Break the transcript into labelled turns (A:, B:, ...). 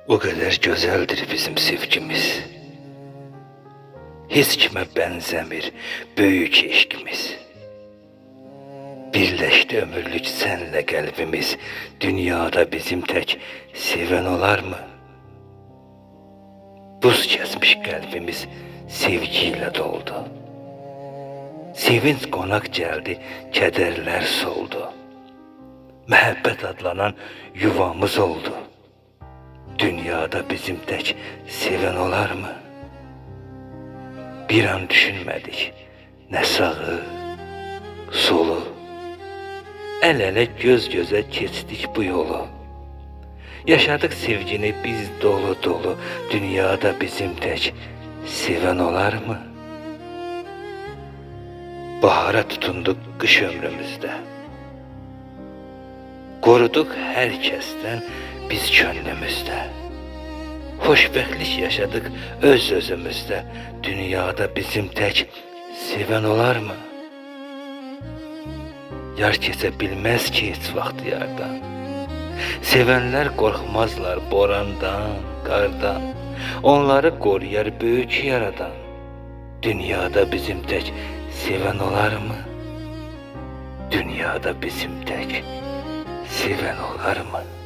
A: O kadar güzeldir bizim sevgimiz. Hiç kime benzemir büyük eşkimiz. Birleşti ömürlük senle kalbimiz. Dünyada bizim tek seven olar mı? Buz kesmiş kalbimiz sevgiyle doldu. Sevinç konak geldi, kederler soldu. Mehabbet adlanan yuvamız oldu. Dünyada bizim tek seven olar mı? Bir an düşünmedik ne sağı, solu. El ele göz göze geçtik bu yolu. Yaşadık sevgini biz dolu dolu. Dünyada bizim tek seven olar mı? Bahara tutunduk kış ömrümüzde. Koruduk herkesten biz gönlümüzde. Hoşbəxtlik yaşadık öz özümüzde. Dünyada bizim tek seven olar mı? Yar keçə bilmez ki hiç vaxt yardan. Sevenler korkmazlar borandan, qardan. Onları koruyar büyük yaradan. Dünyada bizim tek seven olar mı? Dünyada bizim tek seven olar mı?